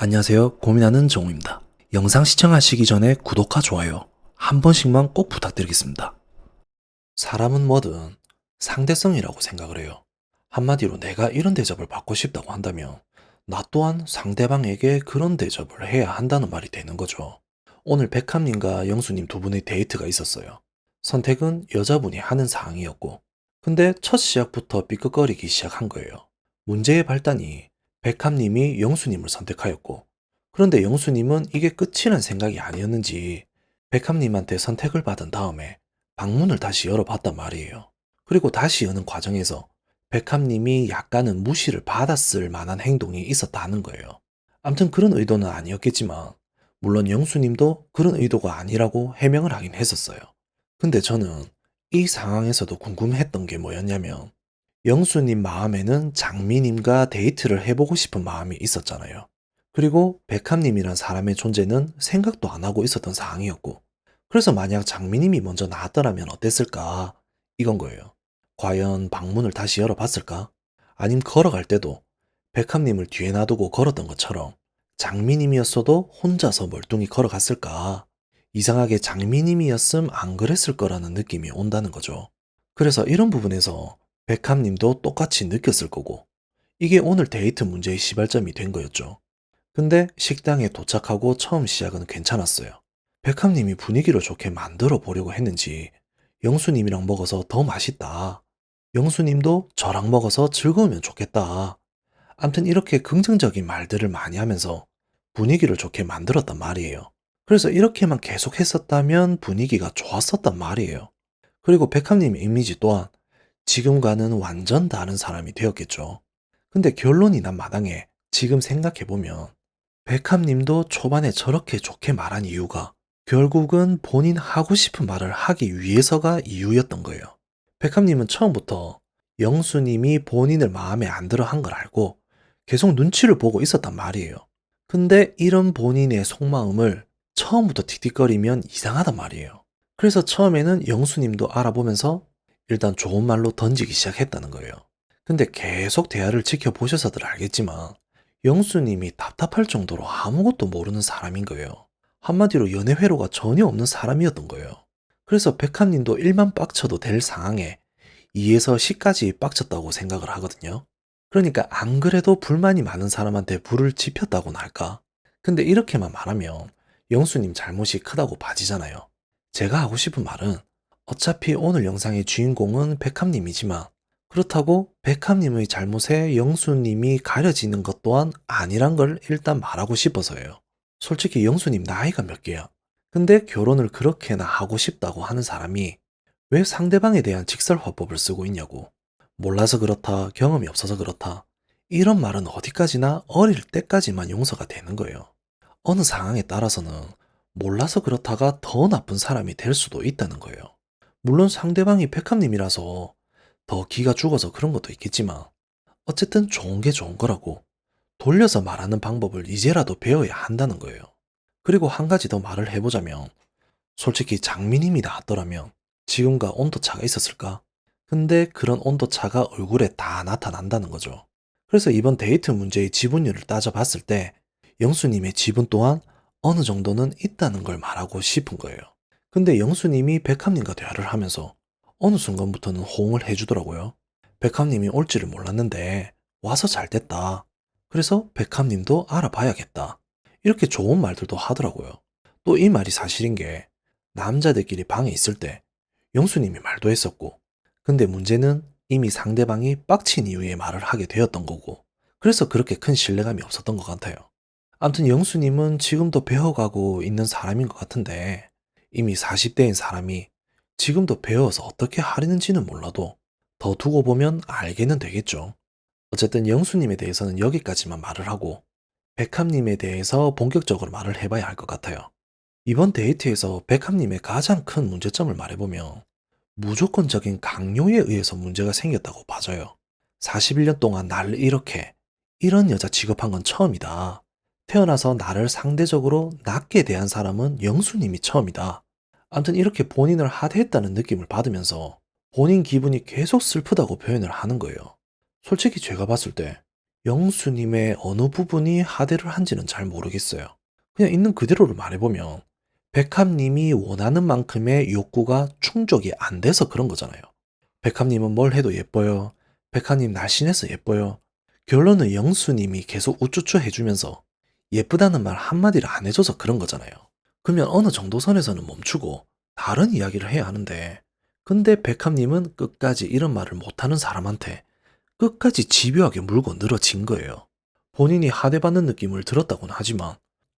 안녕하세요. 고민하는 정우입니다. 영상 시청하시기 전에 구독과 좋아요 한 번씩만 꼭 부탁드리겠습니다. 사람은 뭐든 상대성이라고 생각을 해요. 한마디로 내가 이런 대접을 받고 싶다고 한다면 나 또한 상대방에게 그런 대접을 해야 한다는 말이 되는 거죠. 오늘 백함님과 영수님 두 분의 데이트가 있었어요. 선택은 여자분이 하는 사항이었고, 근데 첫 시작부터 삐걱거리기 시작한 거예요. 문제의 발단이 백함님이 영수님을 선택하였고, 그런데 영수님은 이게 끝이란 생각이 아니었는지 백함님한테 선택을 받은 다음에 방문을 다시 열어봤단 말이에요. 그리고 다시 여는 과정에서 백함님이 약간은 무시를 받았을 만한 행동이 있었다는 거예요. 암튼 그런 의도는 아니었겠지만, 물론 영수님도 그런 의도가 아니라고 해명을 하긴 했었어요. 근데 저는 이 상황에서도 궁금했던 게 뭐였냐면, 영수님 마음에는 장미님과 데이트를 해보고 싶은 마음이 있었잖아요. 그리고 백함님이란 사람의 존재는 생각도 안 하고 있었던 상황이었고, 그래서 만약 장미님이 먼저 나왔더라면 어땠을까? 이건 거예요. 과연 방문을 다시 열어봤을까? 아님 걸어갈 때도 백함님을 뒤에 놔두고 걸었던 것처럼 장미님이었어도 혼자서 멀뚱히 걸어갔을까? 이상하게 장미님이었음 안 그랬을 거라는 느낌이 온다는 거죠. 그래서 이런 부분에서 백함님도 똑같이 느꼈을 거고, 이게 오늘 데이트 문제의 시발점이 된 거였죠. 근데 식당에 도착하고 처음 시작은 괜찮았어요. 백함님이 분위기를 좋게 만들어 보려고 했는지 영수님이랑 먹어서 더 맛있다. 영수님도 저랑 먹어서 즐거우면 좋겠다. 암튼 이렇게 긍정적인 말들을 많이 하면서 분위기를 좋게 만들었단 말이에요. 그래서 이렇게만 계속 했었다면 분위기가 좋았었단 말이에요. 그리고 백함님의 이미지 또한 지금과는 완전 다른 사람이 되었겠죠. 근데 결론이 난 마당에 지금 생각해보면 백함님도 초반에 저렇게 좋게 말한 이유가 결국은 본인 하고 싶은 말을 하기 위해서가 이유였던 거예요. 백함님은 처음부터 영수님이 본인을 마음에 안 들어 한 걸 알고 계속 눈치를 보고 있었단 말이에요. 근데 이런 본인의 속마음을 처음부터 틱틱거리면 이상하단 말이에요. 그래서 처음에는 영수님도 알아보면서 일단 좋은 말로 던지기 시작했다는 거예요. 근데 계속 대화를 지켜보셔서들 알겠지만 영수님이 답답할 정도로 아무것도 모르는 사람인 거예요. 한마디로 연애 회로가 전혀 없는 사람이었던 거예요. 그래서 백함님도 1만 빡쳐도 될 상황에 2에서 10까지 빡쳤다고 생각을 하거든요. 그러니까 안 그래도 불만이 많은 사람한테 불을 지폈다고나 할까? 근데 이렇게만 말하면 영수님 잘못이 크다고 봐지잖아요. 제가 하고 싶은 말은 어차피 오늘 영상의 주인공은 백함님이지만 그렇다고 백함님의 잘못에 영수님이 가려지는 것 또한 아니란 걸 일단 말하고 싶어서예요. 솔직히 영수님 나이가 몇 개야? 근데 결혼을 그렇게나 하고 싶다고 하는 사람이 왜 상대방에 대한 직설화법을 쓰고 있냐고. 몰라서 그렇다, 경험이 없어서 그렇다. 이런 말은 어디까지나 어릴 때까지만 용서가 되는 거예요. 어느 상황에 따라서는 몰라서 그렇다가 더 나쁜 사람이 될 수도 있다는 거예요. 물론 상대방이 백합님이라서 더 기가 죽어서 그런 것도 있겠지만 어쨌든 좋은 게 좋은 거라고 돌려서 말하는 방법을 이제라도 배워야 한다는 거예요. 그리고 한 가지 더 말을 해보자면 솔직히 장미님이 나왔더라면 지금과 온도차가 있었을까? 근데 그런 온도차가 얼굴에 다 나타난다는 거죠. 그래서 이번 데이트 문제의 지분율을 따져봤을 때 영수님의 지분 또한 어느 정도는 있다는 걸 말하고 싶은 거예요. 근데 영수님이 백함님과 대화를 하면서 어느 순간부터는 호응을 해주더라고요. 백함님이 올지를 몰랐는데 와서 잘 됐다. 그래서 백함님도 알아봐야겠다. 이렇게 좋은 말들도 하더라고요. 또 이 말이 사실인 게 남자들끼리 방에 있을 때 영수님이 말도 했었고, 근데 문제는 이미 상대방이 빡친 이유에 말을 하게 되었던 거고, 그래서 그렇게 큰 신뢰감이 없었던 것 같아요. 암튼 영수님은 지금도 배워가고 있는 사람인 것 같은데, 이미 40대인 사람이 지금도 배워서 어떻게 하려는지는 몰라도 더 두고 보면 알게는 되겠죠. 어쨌든 영수님에 대해서는 여기까지만 말을 하고, 백함님에 대해서 본격적으로 말을 해봐야 할 것 같아요. 이번 데이트에서 백함님의 가장 큰 문제점을 말해보면 무조건적인 강요에 의해서 문제가 생겼다고 봐져요. 41년 동안 나를 이렇게, 이런 여자 취급한 건 처음이다. 태어나서 나를 상대적으로 낮게 대한 사람은 영수님이 처음이다. 아무튼 이렇게 본인을 하대했다는 느낌을 받으면서 본인 기분이 계속 슬프다고 표현을 하는 거예요. 솔직히 제가 봤을 때 영수님의 어느 부분이 하대를 한지는 잘 모르겠어요. 그냥 있는 그대로를 말해보면 백합님이 원하는 만큼의 욕구가 충족이 안 돼서 그런 거잖아요. 백합님은 뭘 해도 예뻐요. 백합님 날씬해서 예뻐요. 결론은 영수님이 계속 우쭈쭈 해주면서 예쁘다는 말 한마디를 안 해줘서 그런 거잖아요. 그러면 어느 정도 선에서는 멈추고 다른 이야기를 해야 하는데, 근데 백합님은 끝까지 이런 말을 못하는 사람한테 끝까지 집요하게 물고 늘어진 거예요. 본인이 하대받는 느낌을 들었다고는 하지만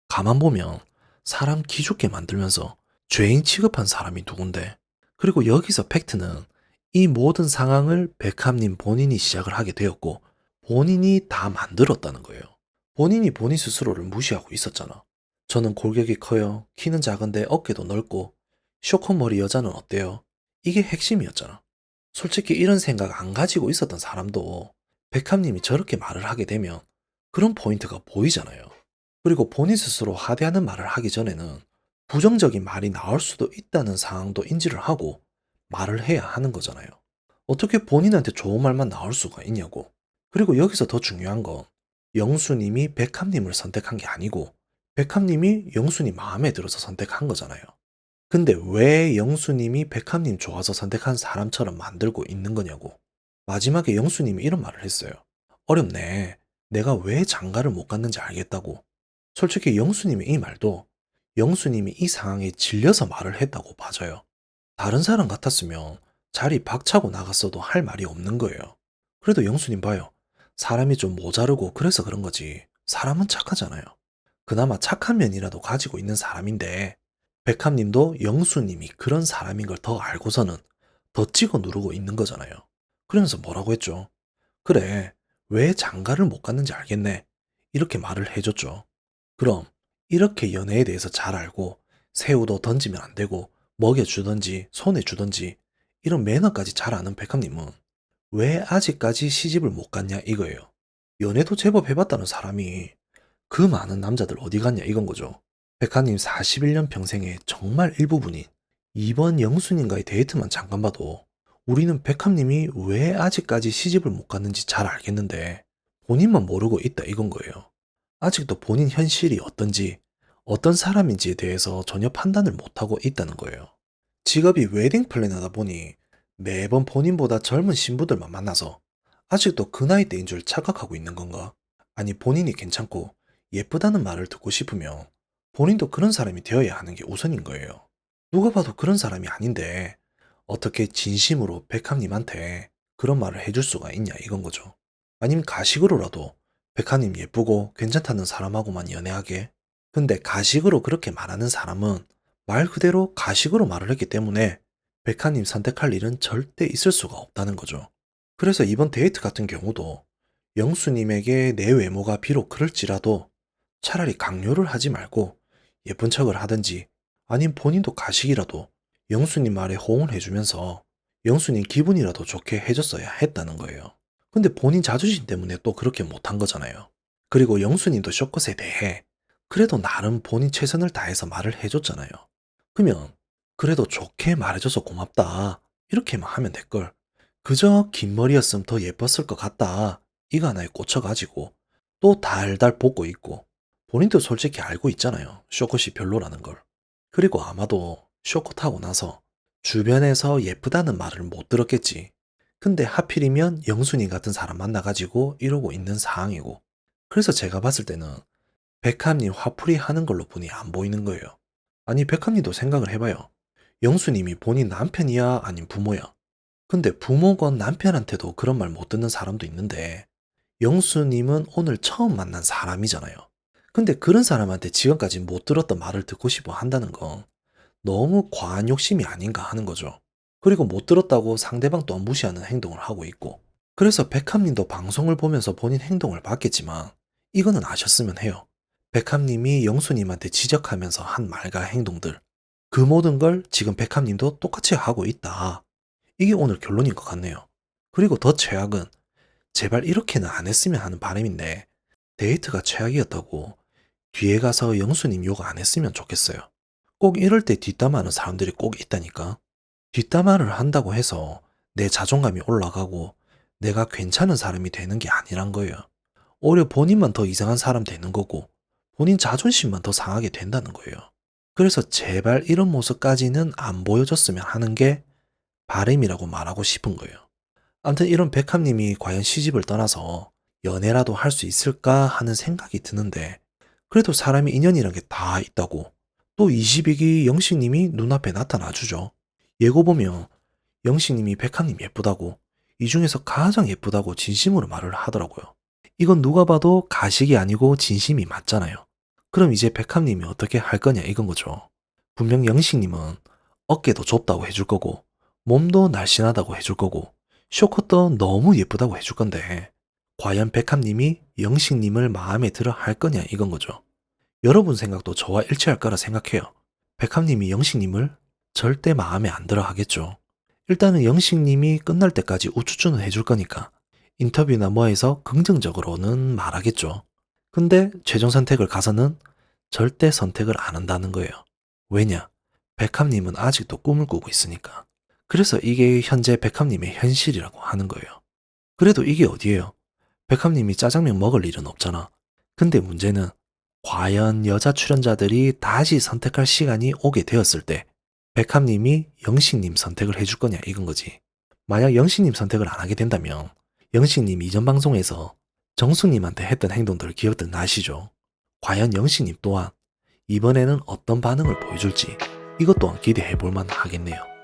가만 보면 사람 기죽게 만들면서 죄인 취급한 사람이 누군데, 그리고 여기서 팩트는 이 모든 상황을 백합님 본인이 시작을 하게 되었고 본인이 다 만들었다는 거예요. 본인이 본인 스스로를 무시하고 있었잖아. 저는 골격이 커요. 키는 작은데 어깨도 넓고 쇼컷머리 여자는 어때요? 이게 핵심이었잖아. 솔직히 이런 생각 안 가지고 있었던 사람도 백합님이 저렇게 말을 하게 되면 그런 포인트가 보이잖아요. 그리고 본인 스스로 하대하는 말을 하기 전에는 부정적인 말이 나올 수도 있다는 상황도 인지를 하고 말을 해야 하는 거잖아요. 어떻게 본인한테 좋은 말만 나올 수가 있냐고. 그리고 여기서 더 중요한 건 영수님이 백합님을 선택한 게 아니고 백합님이 영수님 마음에 들어서 선택한 거잖아요. 근데 왜 영수님이 백합님 좋아서 선택한 사람처럼 만들고 있는 거냐고. 마지막에 영수님이 이런 말을 했어요. 어렵네. 내가 왜 장가를 못 갔는지 알겠다고. 솔직히 영수님의 이 말도 영수님이 이 상황에 질려서 말을 했다고 봐져요. 다른 사람 같았으면 자리 박차고 나갔어도 할 말이 없는 거예요. 그래도 영수님 봐요. 사람이 좀 모자르고 그래서 그런 거지. 사람은 착하잖아요. 그나마 착한 면이라도 가지고 있는 사람인데 백합님도 영수님이 그런 사람인 걸 더 알고서는 더 찍어 누르고 있는 거잖아요. 그러면서 뭐라고 했죠? 그래, 왜 장가를 못 갔는지 알겠네. 이렇게 말을 해줬죠. 그럼 이렇게 연애에 대해서 잘 알고 새우도 던지면 안 되고 먹여주던지 손에 주던지 이런 매너까지 잘 아는 백합님은 왜 아직까지 시집을 못 갔냐 이거예요. 연애도 제법 해봤다는 사람이 그 많은 남자들 어디 갔냐 이건 거죠. 백합님 41년 평생의 정말 일부분인 이번 영수님과의 데이트만 잠깐 봐도 우리는 백합님이 왜 아직까지 시집을 못 갔는지 잘 알겠는데 본인만 모르고 있다 이건 거예요. 아직도 본인 현실이 어떤지, 어떤 사람인지에 대해서 전혀 판단을 못하고 있다는 거예요. 직업이 웨딩 플래너다 보니 매번 본인보다 젊은 신부들만 만나서 아직도 그 나이대인 줄 착각하고 있는 건가? 아니 본인이 괜찮고 예쁘다는 말을 듣고 싶으면 본인도 그런 사람이 되어야 하는 게 우선인 거예요. 누가 봐도 그런 사람이 아닌데 어떻게 진심으로 백합님한테 그런 말을 해줄 수가 있냐 이건 거죠. 아니면 가식으로라도 백합님 예쁘고 괜찮다는 사람하고만 연애하게. 근데 가식으로 그렇게 말하는 사람은 말 그대로 가식으로 말을 했기 때문에 백합님 선택할 일은 절대 있을 수가 없다는 거죠. 그래서 이번 데이트 같은 경우도 영수님에게 내 외모가 비록 그럴지라도 차라리 강요를 하지 말고 예쁜 척을 하든지 아님 본인도 가식이라도 영수님 말에 호응을 해주면서 영수님 기분이라도 좋게 해줬어야 했다는 거예요. 근데 본인 자존심 때문에 또 그렇게 못한 거잖아요. 그리고 영수님도 쇼컷에 대해 그래도 나름 본인 최선을 다해서 말을 해줬잖아요. 그러면 그래도 좋게 말해줘서 고맙다 이렇게만 하면 될걸. 그저 긴 머리였으면 더 예뻤을 것 같다 이거 하나에 꽂혀가지고 또 달달 볶고 있고 본인도 솔직히 알고 있잖아요. 쇼컷이 별로라는 걸. 그리고 아마도 쇼컷하고 나서 주변에서 예쁘다는 말을 못 들었겠지. 근데 하필이면 영순이 같은 사람 만나가지고 이러고 있는 상황이고. 그래서 제가 봤을 때는 백합님 화풀이 하는 걸로 보니 안 보이는 거예요. 아니 백합님도 생각을 해봐요. 영수님이 본인 남편이야 아님 부모야. 근데 부모건 남편한테도 그런 말 못 듣는 사람도 있는데 영수님은 오늘 처음 만난 사람이잖아요. 근데 그런 사람한테 지금까지 못 들었던 말을 듣고 싶어 한다는 건 너무 과한 욕심이 아닌가 하는 거죠. 그리고 못 들었다고 상대방 또한 무시하는 행동을 하고 있고. 그래서 백합님도 방송을 보면서 본인 행동을 봤겠지만 이거는 아셨으면 해요. 백합님이 영수님한테 지적하면서 한 말과 행동들 그 모든 걸 지금 백합님도 똑같이 하고 있다. 이게 오늘 결론인 것 같네요. 그리고 더 최악은 제발 이렇게는 안 했으면 하는 바람인데 데이트가 최악이었다고 뒤에 가서 영수님 욕 안 했으면 좋겠어요. 꼭 이럴 때 뒷담화하는 사람들이 꼭 있다니까. 뒷담화를 한다고 해서 내 자존감이 올라가고 내가 괜찮은 사람이 되는 게 아니란 거예요. 오히려 본인만 더 이상한 사람 되는 거고 본인 자존심만 더 상하게 된다는 거예요. 그래서 제발 이런 모습까지는 안 보여줬으면 하는 게 바람이라고 말하고 싶은 거예요. 아무튼 이런 백합님이 과연 시집을 떠나서 연애라도 할 수 있을까 하는 생각이 드는데 그래도 사람이 인연이란 게 다 있다고 또 22기 영식님이 눈앞에 나타나 주죠. 예고 보면 영식님이 백합님 예쁘다고 이 중에서 가장 예쁘다고 진심으로 말을 하더라고요. 이건 누가 봐도 가식이 아니고 진심이 맞잖아요. 그럼 이제 백합님이 어떻게 할 거냐 이건 거죠. 분명 영식님은 어깨도 좁다고 해줄 거고 몸도 날씬하다고 해줄 거고 쇼컷도 너무 예쁘다고 해줄 건데 과연 백합님이 영식님을 마음에 들어 할 거냐 이건 거죠. 여러분 생각도 저와 일치할 거라 생각해요. 백합님이 영식님을 절대 마음에 안 들어 하겠죠. 일단은 영식님이 끝날 때까지 우쭈쭈는 해줄 거니까 인터뷰나 뭐해서 긍정적으로는 말하겠죠. 근데 최종 선택을 가서는 절대 선택을 안 한다는 거예요. 왜냐? 백합님은 아직도 꿈을 꾸고 있으니까. 그래서 이게 현재 백합님의 현실이라고 하는 거예요. 그래도 이게 어디예요? 백합님이 짜장면 먹을 일은 없잖아. 근데 문제는 과연 여자 출연자들이 다시 선택할 시간이 오게 되었을 때 백합님이 영식님 선택을 해줄 거냐 이건 거지. 만약 영식님 선택을 안 하게 된다면 영식님 이전 방송에서 정수님한테 했던 행동들 기억들 나시죠? 과연 영식님 또한 이번에는 어떤 반응을 보여줄지 이것 또한 기대해 볼 만 하겠네요.